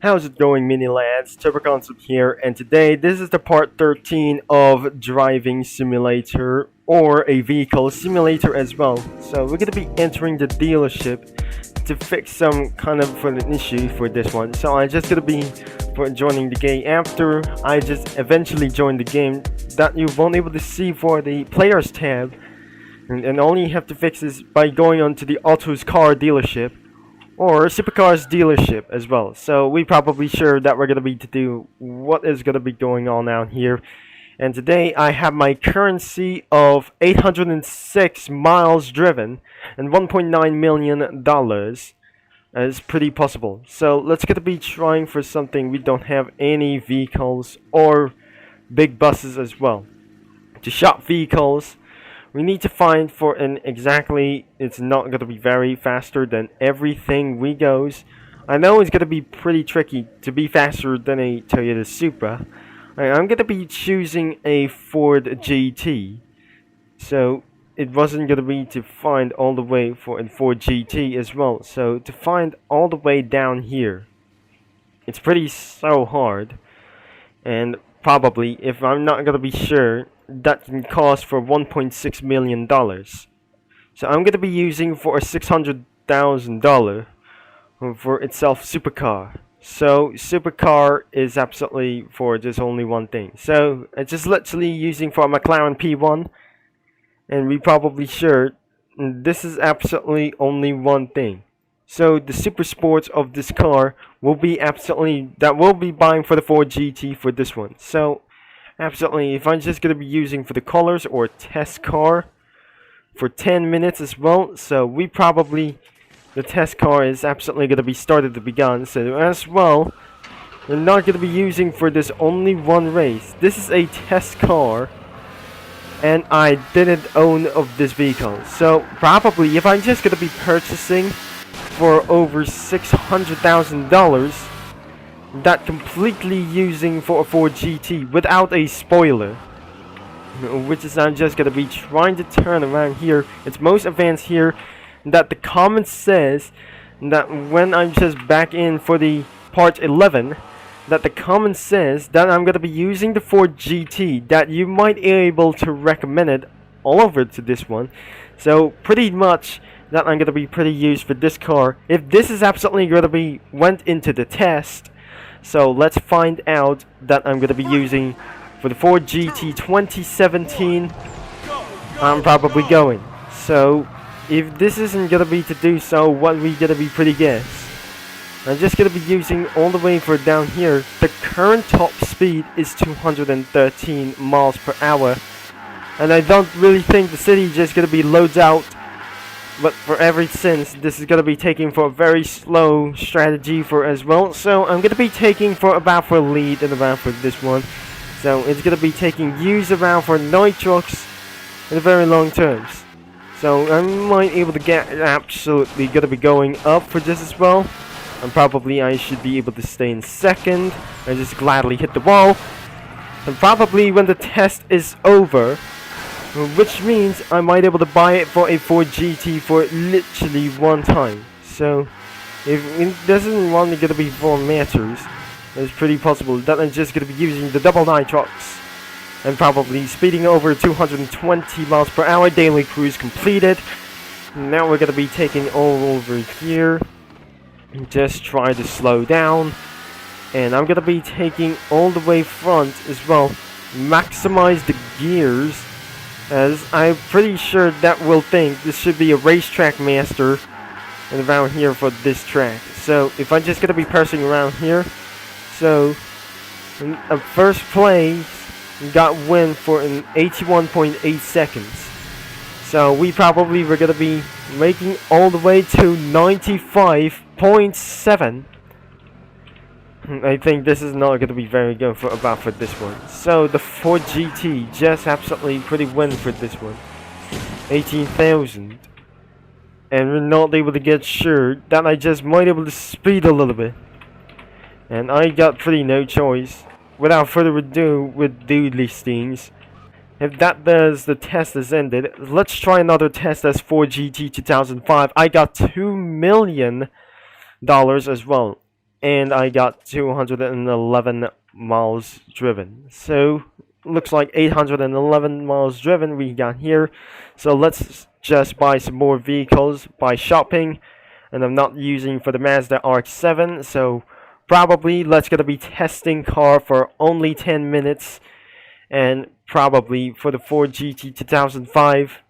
How's it going, mini lads? Turbo Concept here, and today this is the part 13 of Driving Simulator, or a vehicle simulator as well. So we're gonna be entering the dealership to fix some kind of an issue for this one. So I'm just gonna be joining the game after I just eventually join the game. That you won't be able to see for the players tab, and all you have to fix is by going on to the Auto's car dealership or Supercars dealership as well. So we probably sure that we're gonna be to do what is gonna be going on out here. And today I have my currency of 806 miles driven and $1.9 million. Is pretty possible. So let's gonna be trying for something. We don't have any vehicles or big buses as well. To shop vehicles, we need to find for an exactly, it's not going to be very faster than everything we goes. I know it's going to be pretty tricky to be faster than a Toyota Supra. I'm going to be choosing a Ford GT. So it wasn't going to be to find all the way for a Ford GT as well. So to find all the way down here, it's pretty so hard. And probably, if I'm not going to be sure, that can cost for $1.6 million. So I'm going to be using for a $600,000 for itself supercar. So supercar is absolutely for just only one thing. So it's just literally using for a McLaren P1, and we probably sure this is absolutely only one thing. So the super sports of this car will be absolutely, that will be buying for the Ford GT for this one. So absolutely, if I'm just going to be using for the colors or test car for 10 minutes as well. So we probably, the test car is absolutely going to be started to begun. So as well, we're not going to be using for this only one race. This is a test car, and I didn't own of this vehicle. So probably if I'm just going to be purchasing for over $600,000, that completely using for a Ford GT without a spoiler, which is I'm just gonna be trying to turn around here. It's most advanced here, that the comment says that when I'm just back in for the part 11, that the comment says that I'm gonna be using the Ford GT, that you might be able to recommend it all over to this one. So pretty much that I'm gonna be pretty used for this car. If this is absolutely gonna be went into the test. So let's find out that I'm going to be using for the Ford GT 2017. I'm probably going. So if this isn't going to be to do so, what we going to be pretty guess. I'm just going to be using all the way for down here. The current top speed is 213 miles per hour. And I don't really think the city just going to be loads out. But for every since, this is going to be taking for a very slow strategy for as well. So I'm going to be taking for about for lead and about for this one. So it's going to be taking use around for night trucks in the very long terms. So I might able to get absolutely going to be going up for this as well. And probably I should be able to stay in second. I just gladly hit the wall. And probably when the test is over, which means I might be able to buy it for a Ford GT for literally one time. So if it doesn't want to be 4 meters, it's pretty possible that I'm just going to be using the double nitrox and probably speeding over 220 miles per hour. Daily cruise completed. Now we're going to be taking all over here and just try to slow down. And I'm going to be taking all the way front as well. Maximize the gears, as I'm pretty sure that will think this should be a racetrack master and around here for this track. So if I'm just gonna be pressing around here, so in first place got win for an 81.8 seconds. So we probably were gonna be making all the way to 95.7. I think this is not going to be very good for this one. So the Ford GT just absolutely pretty win for this one. 18,000. And we're not able to get sure that I just might be able to speed a little bit. And I got pretty no choice. Without further ado, with do these things. If that does, the test is ended. Let's try another test as Ford GT 2005. I got $2 million as well. and I got 211 miles driven. So looks like 811 miles driven we got here. So let's just buy some more vehicles by shopping, and I'm not using for the Mazda RX-7, so probably let's gonna be testing car for only 10 minutes, and probably for the Ford GT 2005.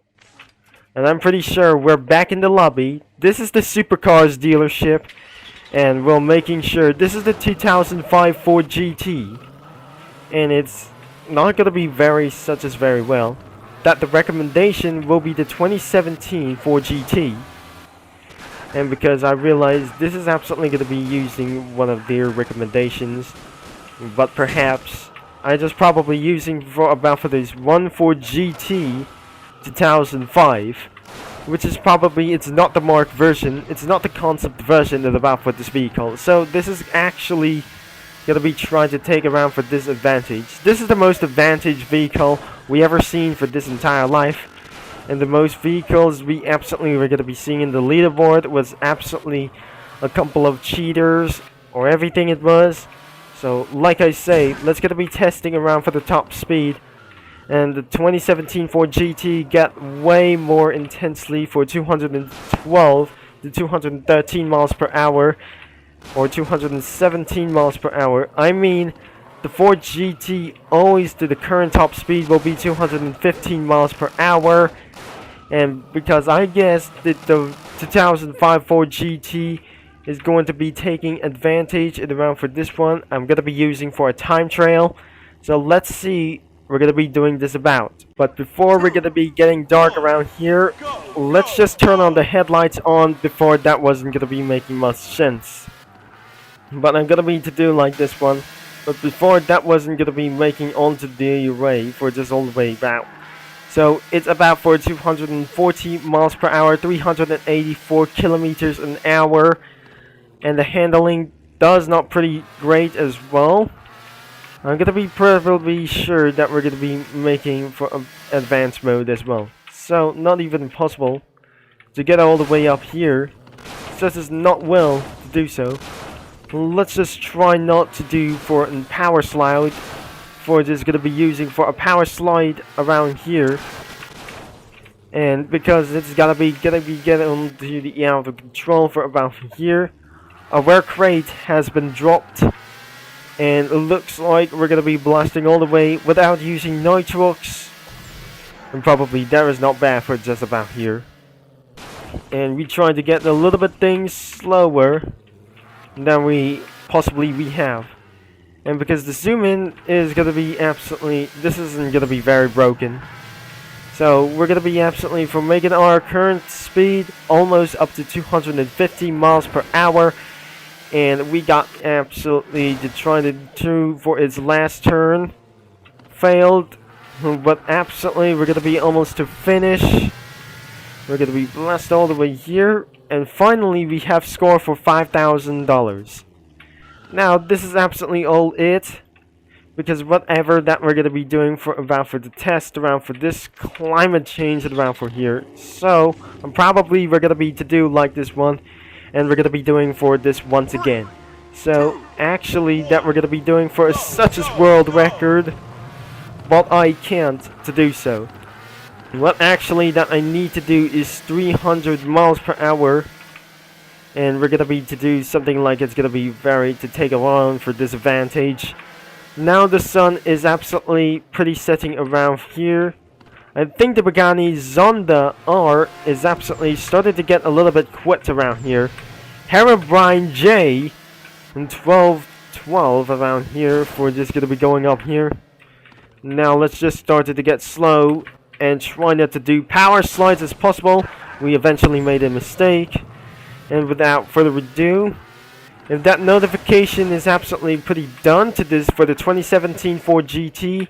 And I'm pretty sure we're back in the lobby. This is the supercars dealership, and we're making sure this is the 2005 Ford GT, and it's not gonna be very well. That the recommendation will be the 2017 Ford GT, and because I realized this is absolutely gonna be using one of their recommendations, but perhaps I just probably using for this one Ford GT 2005, which is probably, it's not the marked version, it's not the concept version of about for this vehicle. So this is actually gonna be trying to take around for this advantage. This is the most advantaged vehicle we ever seen for this entire life, and the most vehicles we absolutely were gonna be seeing in the leaderboard was absolutely a couple of cheaters or everything it was. So like I say, let's gonna be testing around for the top speed. And the 2017 Ford GT got way more intensely for 212 to 213 miles per hour, or 217 miles per hour. I mean, the Ford GT always to the current top speed will be 215 miles per hour, and because I guess that the 2005 Ford GT is going to be taking advantage in around for this one, I'm going to be using for a time trial. So let's see we're going to be doing this about. But before we're going to be getting dark around here, let's just turn on the headlights on. Before that wasn't going to be making much sense. But I'm going to be to do like this one. But before that wasn't going to be making onto the array for this all the way about. So it's about for 240 miles per hour, 384 kilometers an hour. And the handling does not pretty great as well. I'm gonna be probably sure that we're gonna be making for advanced mode as well. So not even possible to get all the way up here. Just is not well to do so. Let's just try not to do for a power slide. For just gonna be using for a power slide around here. And because it's gonna be getting to the out of control for about here. A rare crate has been dropped. And it looks like we're going to be blasting all the way without using nitrox. And probably that is not bad for just about here. And we try to get a little bit things slower than we possibly have. And because the zoom in is going to be absolutely, this isn't going to be very broken. So we're going to be absolutely for making our current speed almost up to 250 miles per hour. And we got absolutely trying to do for its last turn. Failed. But absolutely we're going to be almost to finish. We're going to be blessed all the way here. And finally we have score for $5,000. Now this is absolutely all it. Because whatever that we're going to be doing for the test around for this climate change around for here. So probably we're going to be to do like this one. And we're going to be doing for this once again. So actually that we're going to be doing for such as world record. But I can't to do so. What actually that I need to do is 300 miles per hour. And we're going to be to do something like it's going to be very to take around for this advantage. Now the sun is absolutely pretty setting around here. I think the Pagani Zonda R is absolutely started to get a little bit quit around here. Herobrine J and 1212 around here for just gonna be going up here. Now let's just start to get slow and try not to do power slides as possible. We eventually made a mistake. And without further ado, if that notification is absolutely pretty done to this for the 2017 Ford GT,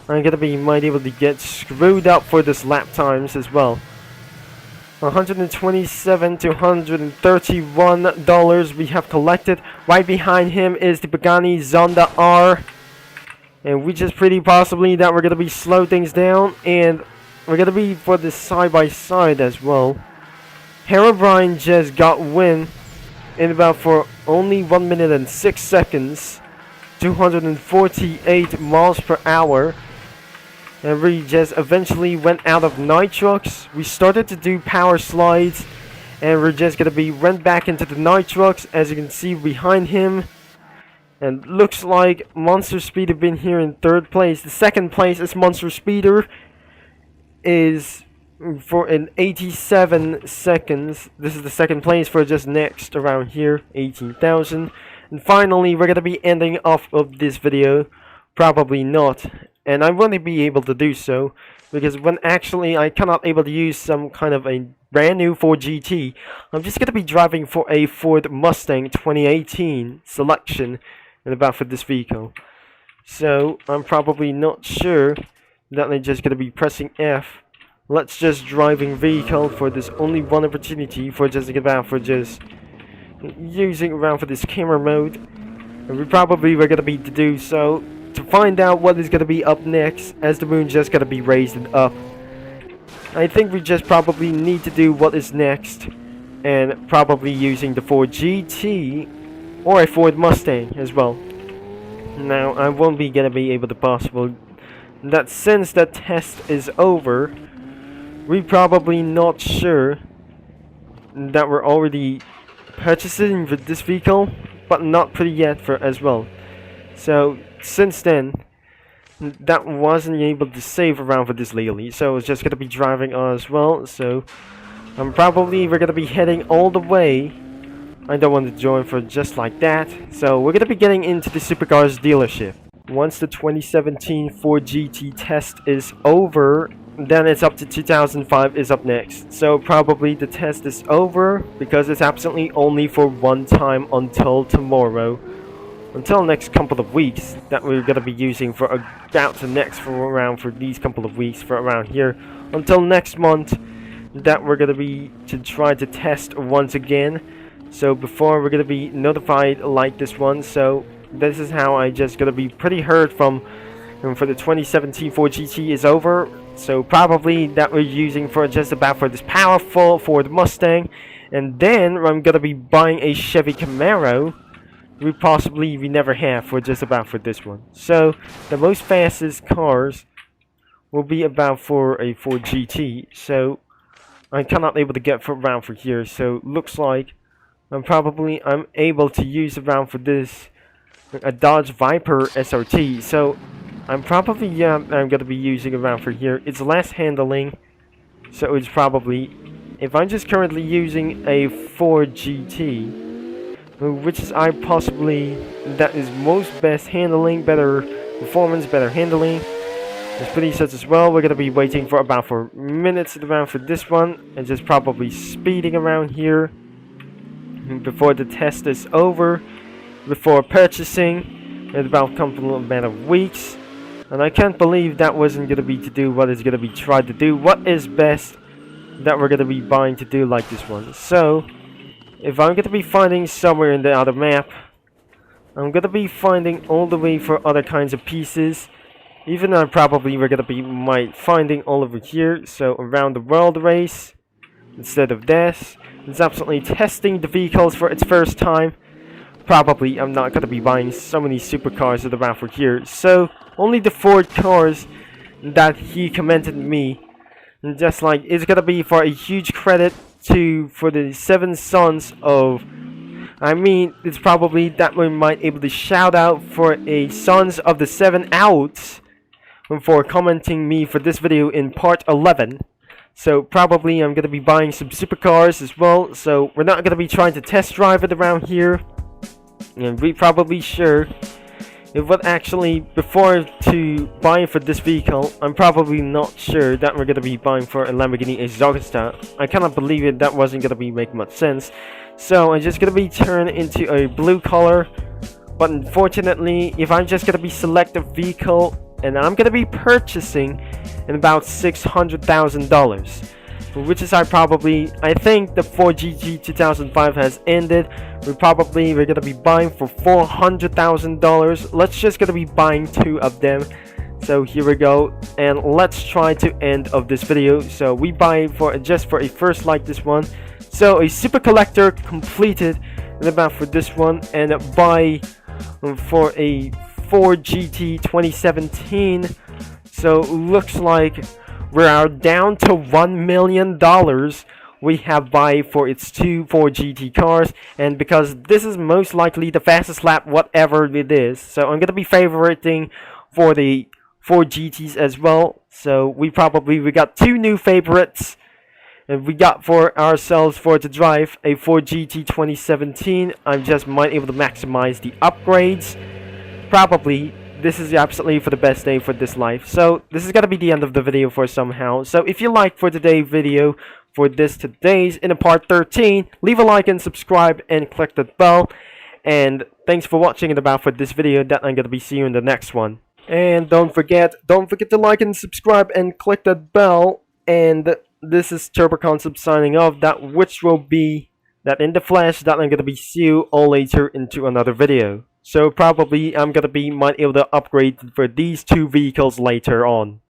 I'm gonna be might able to get screwed up for this lap times as well. $127 to $131 we have collected. Right behind him is the Pagani Zonda R. And we just pretty possibly that we're gonna be slow things down, and we're gonna be for this side by side as well. Herobrine just got win in about for only 1 minute and 6 seconds, 248 miles per hour. And we just eventually went out of nitrox. We started to do power slides, and we're just gonna be went back into the nitrox, as you can see behind him. And looks like Monster Speeder been here in 3rd place. The 2nd place is Monster Speeder is for an 87 seconds. This is the 2nd place for just next around here, 18,000. And finally, we're gonna be ending off of this video. Probably not, and I won't be able to do so because when actually I cannot able to use some kind of a brand new Ford GT, I'm just gonna be driving for a Ford Mustang 2018 selection and about for this vehicle. So I'm probably not sure that I'm just gonna be pressing F. Let's just driving vehicle for this only one opportunity for just about for just using around for this camera mode, and we probably were gonna be to do so to find out what is gonna be up next, as the moon just gonna be raised up. I think we just probably need to do what is next, and probably using the Ford GT or a Ford Mustang as well. Now I won't be gonna be able to possible that since that test is over, we probably not sure that we're already purchasing for this vehicle, but not pretty yet for as well. So since then, that wasn't able to save around for this legally, so it's just gonna be driving on as well. So we're gonna be heading all the way. I don't want to join for just like that, so we're gonna be getting into the supercars dealership. Once the 2017 Ford GT test is over, then it's up to 2005 is up next. So probably the test is over because it's absolutely only for one time until tomorrow. Until next couple of weeks that we're gonna be using for about the next for around for these couple of weeks for around here. Until next month that we're gonna be to try to test once again. So before we're gonna be notified like this one. So this is how I just gonna be pretty heard from for the 2017 Ford GT is over. So probably that we're using for just about for this powerful Ford Mustang, and then I'm gonna be buying a Chevy Camaro. We never have for just about for this one. So the most fastest cars will be about for a Ford GT. So I cannot able to get for around for here. So looks like I'm able to use around for this a Dodge Viper SRT. So I'm probably I'm gonna be using around for here. It's less handling, so it's probably if I'm just currently using a Ford GT, which is I possibly that is most best handling, better performance, better handling. It's pretty such as well. We're gonna be waiting for about 4 minutes around for this one, and just probably speeding around here before the test is over, before purchasing in about a couple of amount of weeks. And I can't believe that wasn't gonna be to do what is gonna be tried to do. What is best that we're gonna be buying to do like this one. So if I'm gonna be finding somewhere in the other map, I'm gonna be finding all the way for other kinds of pieces. Even though probably we're gonna be finding all over here. So around the world race instead of this. It's absolutely testing the vehicles for its first time. Probably I'm not gonna be buying so many supercars that around for here. So only the Ford cars that he commented me. And just like it's gonna be for a huge credit for the 7 sons of, I mean, it's probably that we might able to shout out for a sons of the 7 outs for commenting me for this video in part 11. So probably I'm gonna be buying some supercars as well. So we're not gonna be trying to test drive it around here, and we probably sure if what actually before to buying for this vehicle, I'm probably not sure that we're gonna be buying for a Lamborghini Esaugusta. I cannot believe it. That wasn't gonna be make much sense. So I'm just gonna be turned into a blue color. But unfortunately, if I'm just gonna be select a vehicle, and I'm gonna be purchasing in about $600,000, which is I think the Ford GT 2005 has ended. We're gonna be buying for $400,000. Let's just gonna be buying 2 of them. So here we go, and let's try to end of this video. So we buy for just for a first like this one. So a super collector completed. and about for this one, and buy for a Ford GT 2017. So looks like we are down to $1 million. We have buy for its two Ford GT cars, and because this is most likely the fastest lap whatever it is, so I'm gonna be favoriting for the Ford GTs as well. So we got two new favorites, and we got for ourselves for to drive a Ford GT 2017. I'm just might able to maximize the upgrades. Probably this is absolutely for the best day for this life. So this is gonna be the end of the video for somehow. So if you like for today's video for this today's in a part 13, leave a like and subscribe and click the bell. And thanks for watching and about for this video that I'm gonna be seeing you in the next one. And don't forget to like and subscribe and click that bell. And this is Turbo Concept signing off. That which will be that in the flash that I'm gonna be see you all later into another video. So probably I'm gonna be might able to upgrade for these two vehicles later on.